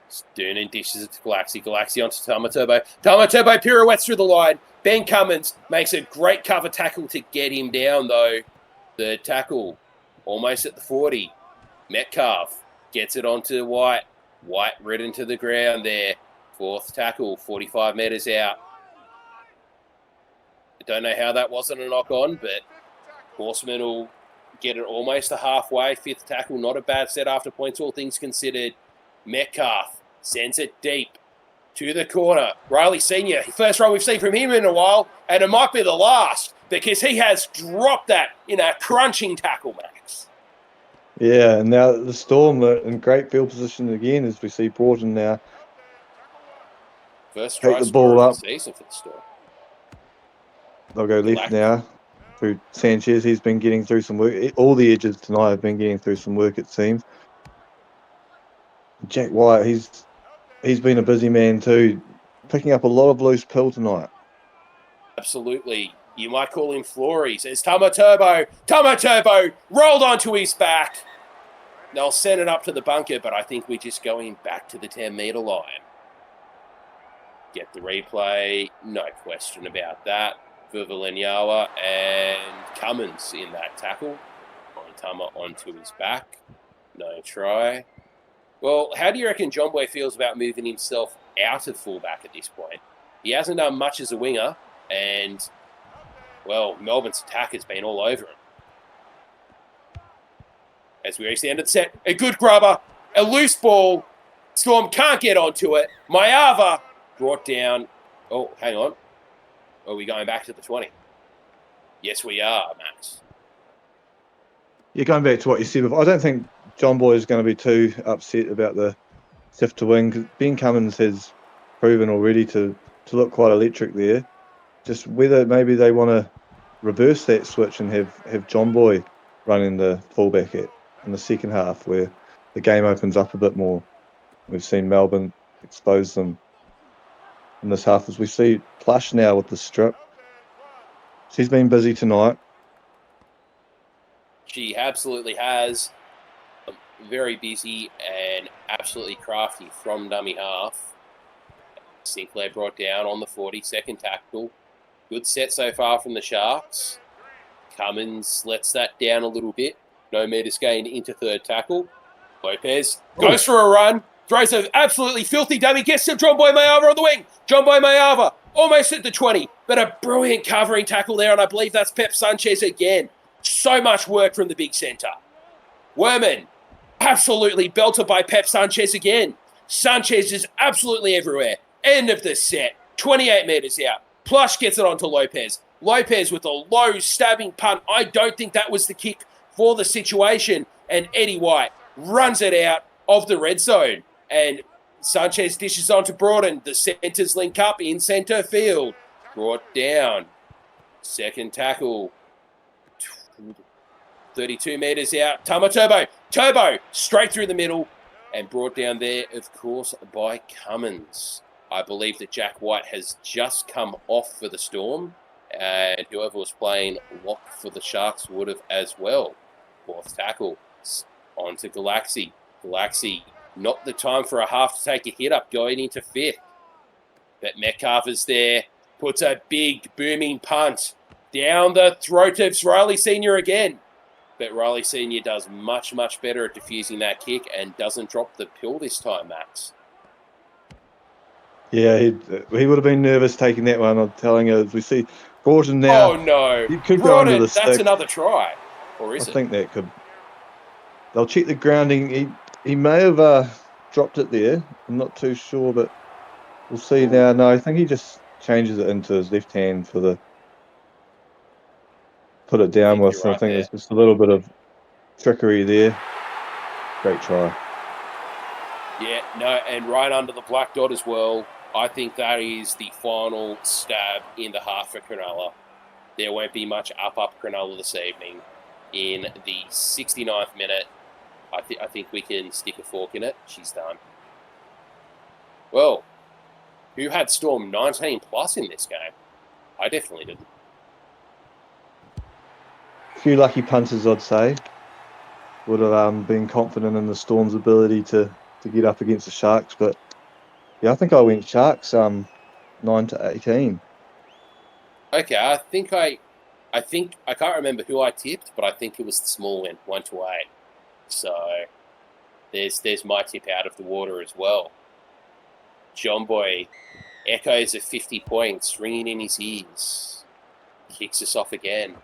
Stern dishes it to Galaxy. Galaxy onto Tamaturbo. Tamaturbo pirouettes through the line. Ben Cummins makes a great cover tackle to get him down, though. Third tackle, almost at the 40. Metcalf gets it onto White. White ridden to the ground there. Fourth tackle, 45 metres out. I don't know how that wasn't a knock-on, but Horseman will get it almost to halfway. Fifth tackle, not a bad set after points, all things considered. Metcalf sends it deep to the corner. Riley Sr., first run we've seen from him in a while, and it might be the last because he has dropped that in a crunching tackle, Max.
Yeah, and now the Storm are in great field position again as we see Broughton now.
First try
the ball up.
of the season for the Storm.
They'll go left now through Sanchez. He's been getting through some work. All the edges tonight have been getting through some work, it seems. Jack White, he's been a busy man too, picking up a lot of loose pill tonight.
Absolutely. You might call him Flores. It's Tamaturbo rolled onto his back. They'll send it up to the bunker, but I think we're just going back to the 10-metre line. Get the replay. No question about that. Vuvalenyawa and Cummins in that tackle. Tama onto his back. No try. Well, how do you reckon John Boy feels about moving himself out of fullback at this point? He hasn't done much as a winger, and, well, Melbourne's attack has been all over him. As we reach the end of the set, a good grubber, a loose ball. Storm can't get onto it. Mayava brought down. Oh, hang on. Are we going back to the 20? Yes, we are, Max.
You're going back to what you said before. I don't think John Boy is going to be too upset about the shift to wing because Ben Cummins has proven already to look quite electric there. Just whether maybe they want to reverse that switch and have John Boy running the fullback in the second half where the game opens up a bit more. We've seen Melbourne expose them in this half as we see Plush now with the strip. She's been busy tonight.
She absolutely has. Very busy and absolutely crafty from dummy half. Sinclair brought down on the 42nd tackle. Good set so far from the Sharks. Cummins lets that down a little bit. No metres gained into third tackle. Lopez goes for a run. Throws an absolutely filthy dummy. Gets to John Boy Mayava on the wing. John Boy Mayava almost at the 20, but a brilliant covering tackle there, and I believe that's Pep Sanchez again. So much work from the big centre. Werman, absolutely belted by Pep Sanchez again. Sanchez is absolutely everywhere. End of the set. 28 metres out. Plush gets it onto Lopez. Lopez with a low stabbing punt. I don't think that was the kick for the situation. And Eddie White runs it out of the red zone. And Sanchez dishes onto Broughton. The centres link up in centre field. Brought down. Second tackle. 32 metres out. Tama Turbo. Turbo straight through the middle. And brought down there, of course, by Cummins. I believe that Jack White has just come off for the Storm, and whoever was playing lock for the Sharks would have as well. Fourth tackle, on to Galaxy. Galaxy, not the time for a half to take a hit up going into fifth. But Metcalf is there, puts a big booming punt down the throat of Riley Sr. again. But Riley Sr. does much, much better at defusing that kick and doesn't drop the pill this time, Max.
Yeah, he would have been nervous taking that one. I'm telling you, as we see Broughton now.
Oh no!
He could go under the
That's
stick.
another try, or is
I
it?
think that could. They'll check the grounding. He may have dropped it there. I'm not too sure, but we'll see now. No, I think he just changes it into his left hand for the put it down with.
you're
I
right
think
there.
there's just a little bit of trickery there. Great try.
Yeah, no, and right under the black dot as well. I think that is the final stab in the heart for Cronulla. There won't be much up Cronulla this evening. In the 69th minute, I think we can stick a fork in it. She's done. Well, who had Storm 19 plus in this game? I definitely didn't.
A few lucky punters, I'd say, would have been confident in the Storm's ability to get up against the Sharks, but yeah, I think I went Sharks 9 to 18.
Okay, I think I can't remember who I tipped, but I think it was the small end, 1 to 8. So there's my tip out of the water as well. John Boy echoes of 50 points ringing in his ears. Kicks us off again.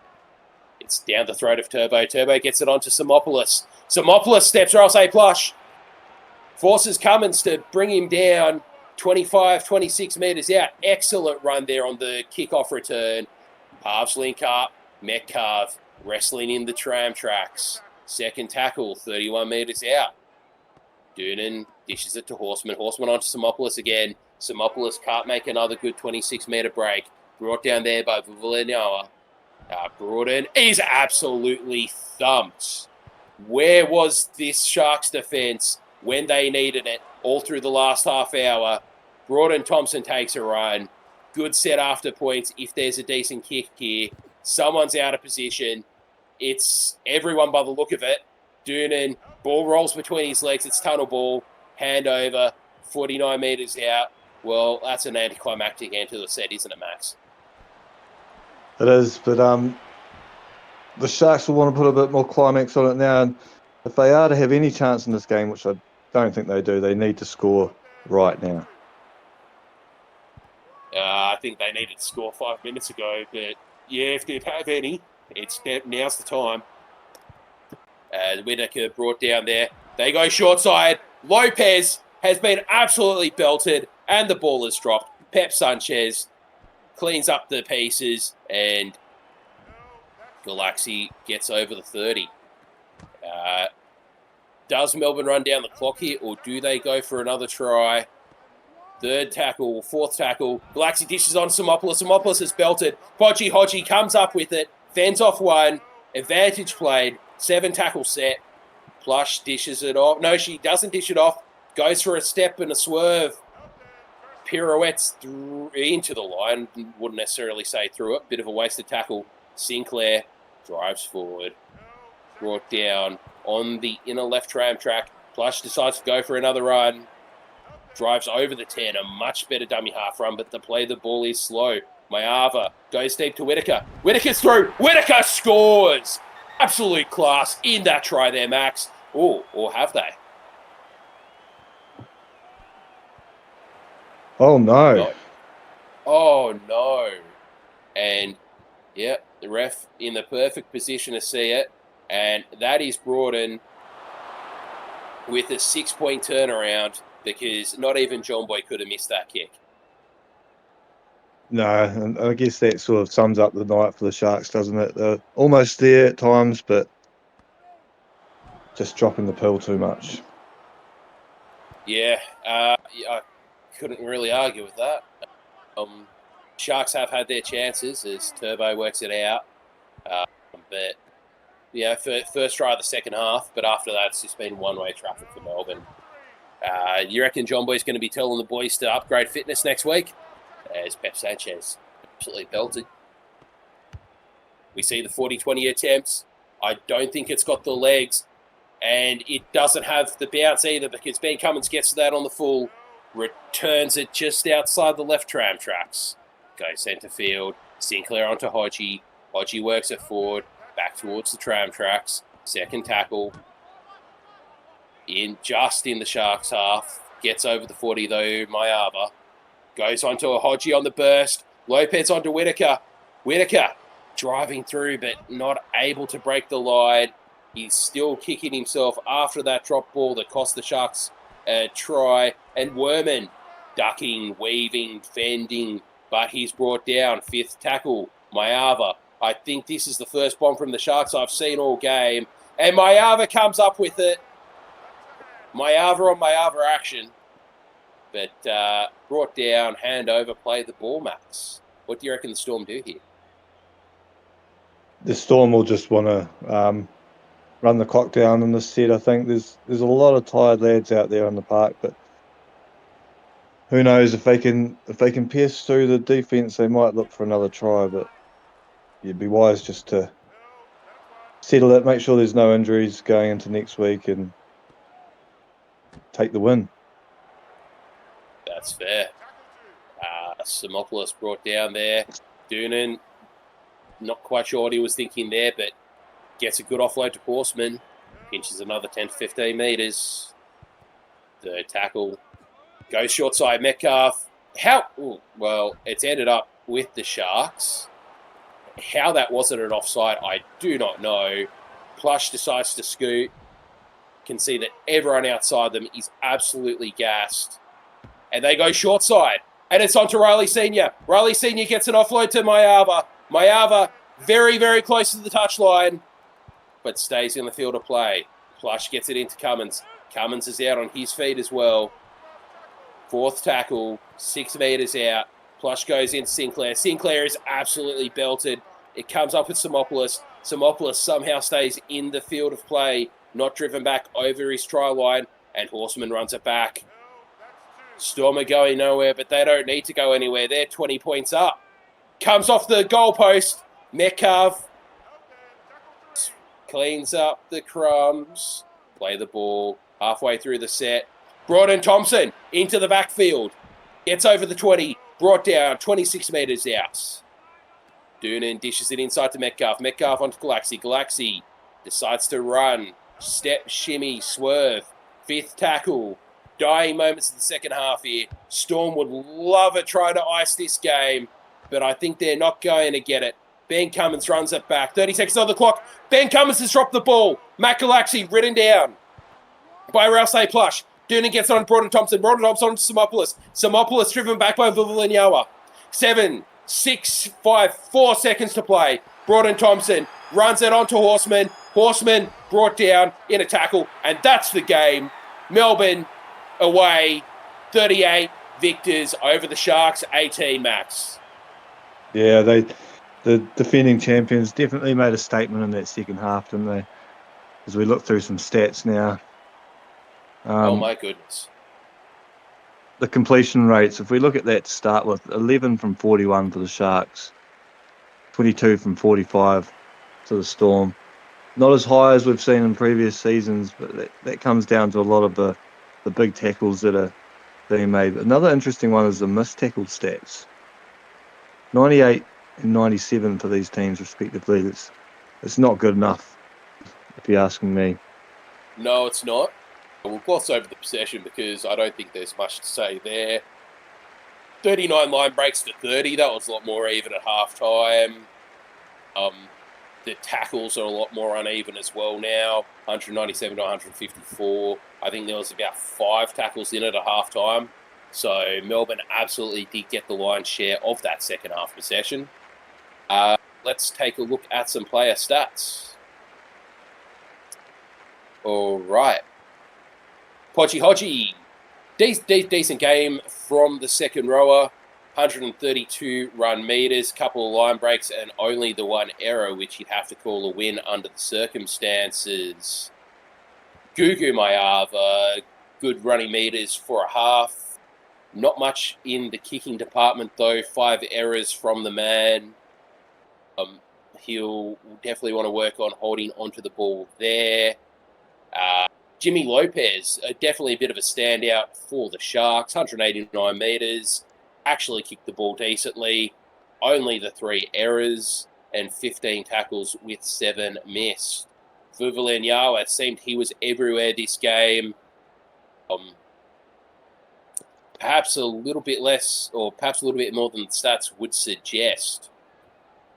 It's down the throat of Turbo. Turbo gets it onto Simopoulos. Simopoulos steps, or I'll say Plush. Forces Cummins to bring him down 25, 26 metres out. Excellent run there on the kickoff return. Halves link up. Metcalf wrestling in the tram tracks. Second tackle, 31 metres out. Doonan dishes it to Horseman. Horseman onto Simopoulos again. Simopoulos can't make another good 26-metre break. Brought down there by Vuvulinoa. Brought in. He's absolutely thumped. Where was this Sharks defence when they needed it all through the last half hour? Broughton Thompson takes a run. Good set after points if there's a decent kick here. Someone's out of position. It's everyone by the look of it. Doonan, ball rolls between his legs. It's tunnel ball. Handover, 49 metres out. Well, that's an anticlimactic end to the set, isn't it, Max?
It is, but the Sharks will want to put a bit more climax on it now. And if they are to have any chance in this game, which I don't think they do, they need to score right now.
I think they needed to score 5 minutes ago, but yeah, if they have any, now's the time. Whittaker brought down there. They go short side. Lopez has been absolutely belted, and the ball is dropped. Pep Sanchez cleans up the pieces, and Galaxy gets over the 30. Does Melbourne run down the clock here, or do they go for another try? Third tackle, fourth tackle. Galaxy dishes on Simopoulos. Simopoulos is belted. Hodgie comes up with it. Fends off one. Advantage played. 7 tackle set. Plush dishes it off. No, she doesn't dish it off. Goes for a step and a swerve. Pirouettes into the line. Wouldn't necessarily say through it. Bit of a wasted tackle. Sinclair drives forward. Brought down on the inner left tram track. Plush decides to go for another run. Drives over the 10. A much better dummy half run, but the play the ball is slow. Mayava goes deep to Whittaker. Whittaker's through. Whittaker scores. Absolute class in that try there, Max. Oh, or have they?
Oh, no.
Oh, no. And, yeah, the ref in the perfect position to see it. And that is brought in with a 6-point turnaround because not even John Boy could have missed that kick.
No, and I guess that sort of sums up the night for the Sharks, doesn't it? They're almost there at times, but just dropping the pill too much.
Yeah, I couldn't really argue with that. Sharks have had their chances as Turbo works it out. But, yeah, first try of the second half, but after that, it's just been one-way traffic for Melbourne. You reckon John Boy's going to be telling the boys to upgrade fitness next week? As Pep Sanchez absolutely belted. We see the 40-20 attempts. I don't think it's got the legs, and it doesn't have the bounce either because Ben Cummins gets to that on the full, returns it just outside the left tram tracks. Goes centre field, Sinclair onto Hodgie. Hodgie works it forward, back towards the tram tracks. Second tackle. Just in the Sharks half. Gets over the 40 though, Mayava. Goes onto a Hodgie on the burst. Lopez onto Whitaker. Whitaker driving through but not able to break the line. He's still kicking himself after that drop ball that cost the Sharks a try. And Werman ducking, weaving, fending, but he's brought down. Fifth tackle, Mayava. I think this is the first bomb from the Sharks I've seen all game. And Mayava comes up with it. Mayava on Mayava action. But brought down, hand over, play the ball, Max. What do you reckon the Storm do here?
The Storm will just want to run the clock down in this set. I think there's a lot of tired lads out there on the park, but who knows if they can pierce through the defence, they might look for another try. But you'd be wise just to settle it, make sure there's no injuries going into next week, and take the win.
That's fair. Simopoulos brought down there. Doonan, not quite sure what he was thinking there, but gets a good offload to Horseman. Pinches another 10 to 15 metres. Third tackle. Goes short side, Metcalf. Well, it's ended up with the Sharks. How that wasn't an offside, I do not know. Plush decides to scoot. Can see that everyone outside them is absolutely gassed. And they go short side. And it's on to Riley Sr. Riley Sr. gets an offload to Mayava. Mayava very, very close to the touchline, but stays in the field of play. Plush gets it into Cummins. Cummins is out on his feet as well. Fourth tackle, 6 metres out. Plush goes in Sinclair. Sinclair is absolutely belted. It comes up with Simopoulos. Simopoulos somehow stays in the field of play, not driven back over his try line, and Horseman runs it back. Storm are going nowhere, but they don't need to go anywhere. They're 20 points up. Comes off the goalpost. Metcalf cleans up the crumbs. Play the ball halfway through the set. Broden Thompson into the backfield. Gets over the 20. Brought down 26 metres out. Doonan dishes it inside to Metcalf. Metcalf onto Galaxy. Galaxy decides to run. Step, shimmy, swerve. Fifth tackle. Dying moments of the second half here. Storm would love a try to ice this game, but I think they're not going to get it. Ben Cummins runs it back. 30 seconds on the clock. Ben Cummins has dropped the ball. Matt Galaxy ridden down by Rouse Plush. Doonan gets on Broden Thompson. Broden Thompson on to Simopoulos. Simopoulos driven back by Vivilinyawa. 7, 6, 5, 4 seconds to play. Broden Thompson runs it onto Horseman. Horseman brought down in a tackle, and that's the game. Melbourne away, 38 victors over the Sharks, 18, Max.
Yeah, the defending champions definitely made a statement in that second half, didn't they? As we look through some stats now.
Oh, my goodness.
The completion rates, if we look at that to start with, 11 from 41 for the Sharks, 22 from 45 to the Storm. Not as high as we've seen in previous seasons, but that comes down to a lot of the big tackles that are being made. Another interesting one is the missed tackle stats. 98 and 97 for these teams, respectively. It's not good enough, if you're asking me.
No, it's not. We'll gloss over the possession because I don't think there's much to say there. 39 line breaks to 30. That was a lot more even at halftime. The tackles are a lot more uneven as well now. 197 to 154. I think there was about 5 tackles in it at halftime. So Melbourne absolutely did get the lion's share of that second half possession. Let's take a look at some player stats. All right. Podgy Hodgie. Decent game from the second rower. 132 run meters, couple of line breaks, and only the one error, which you'd have to call a win under the circumstances. Gugu Mayava, good running meters for a half. Not much in the kicking department, though. 5 errors from the man. He'll definitely want to work on holding onto the ball there. Jimmy Lopez, definitely a bit of a standout for the Sharks. 189 metres, actually kicked the ball decently. Only the 3 errors and 15 tackles with 7 missed. Vuvalenyawa, it seemed he was everywhere this game. Perhaps a little bit less, or perhaps a little bit more than the stats would suggest.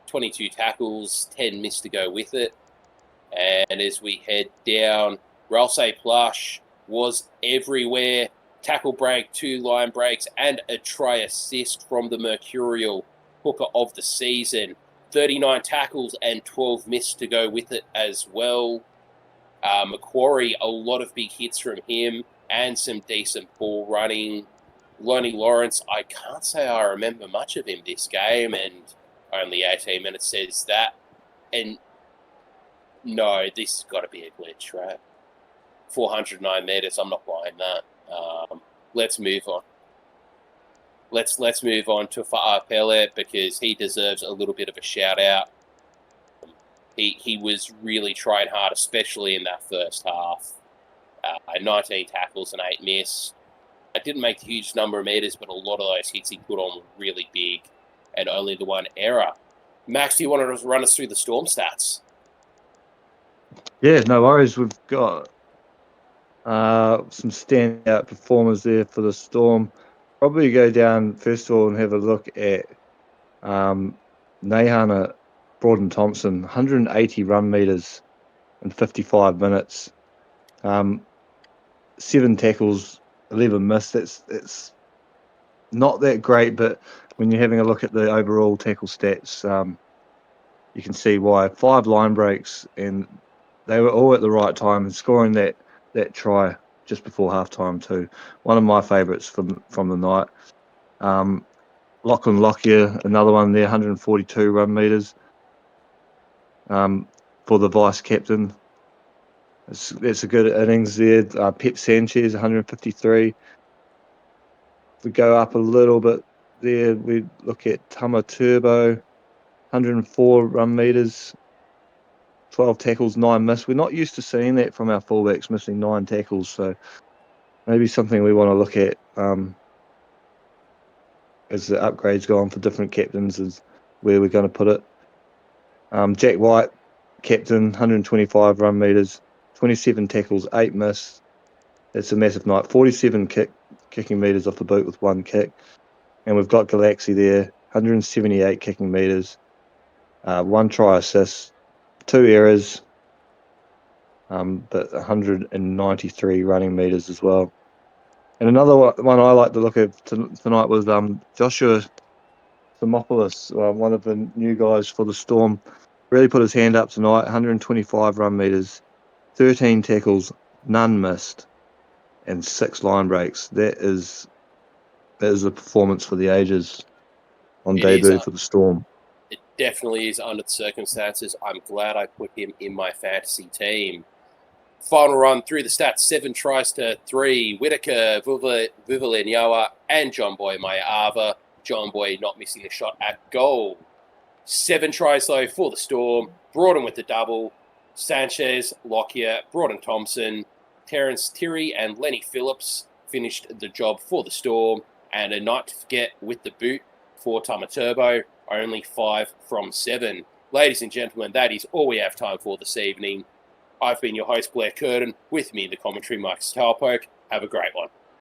22 tackles, 10 missed to go with it. And as we head down, Ralsei Plush was everywhere. Tackle break, 2 line breaks, and a try assist from the Mercurial hooker of the season. 39 tackles and 12 missed to go with it as well. Macquarie, a lot of big hits from him and some decent ball running. Lonnie Lawrence, I can't say I remember much of him this game, and only 18 minutes says that. And no, this has got to be a glitch, right? 409 metres, I'm not buying that. Let's move on. Let's move on to Fa'apele because he deserves a little bit of a shout out. He was really trying hard, especially in that first half. 19 tackles and 8 missed. I didn't make a huge number of metres, but a lot of those hits he put on were really big, and only the 1 error. Max, do you want to run us through the Storm stats?
Yeah, no worries. We've got some standout performers there for the Storm. Probably go down first of all and have a look at Nahana Broaden Thompson, 180 run meters in 55 minutes. 7 tackles, 11 missed. It's not that great, but when you're having a look at the overall tackle stats, you can see why. 5 line breaks, and they were all at the right time and scoring that try just before halftime too. One of my favourites from the night. Lachlan Lockyer, another one there, 142 run meters for the vice captain. That's a good innings there. Pep Sanchez, 153. If we go up a little bit there, we look at Tama Turbo, 104 run meters, 12 tackles, 9 missed. We're not used to seeing that from our fullbacks, missing 9 tackles, so maybe something we want to look at as the upgrades go on for different captains is where we're going to put it. Jack White, captain, 125 run meters, 27 tackles, 8 missed. It's a massive night. 47 kicking meters off the boot with 1 kick. And we've got Galaxy there, 178 kicking meters, 1 try assist, 2 errors, but 193 running meters as well. And another one I like to look at tonight was Joshua Thermopoulos, one of the new guys for the Storm. Really put his hand up tonight, 125 run meters, 13 tackles, none missed, and 6 line breaks. That is a performance for the ages on debut for the Storm.
It definitely is under the circumstances. I'm glad I put him in my fantasy team. Final run through the stats, 7 tries to 3. Whitaker, Vuvalenyawa, and John Boy Mayava. John Boy not missing a shot at goal. 7 tries, though, for the Storm. Broaden with the double. Sanchez, Lockyer, Broaden Thompson, Terence Tirry, and Lenny Phillips finished the job for the Storm. And a night to forget with the boot for Tama Turbo. Only 5 from 7. Ladies and gentlemen, that is all we have time for this evening. I've been your host, Blair Curtin. With me in the commentary, Mike Stalpoke. Have a great one.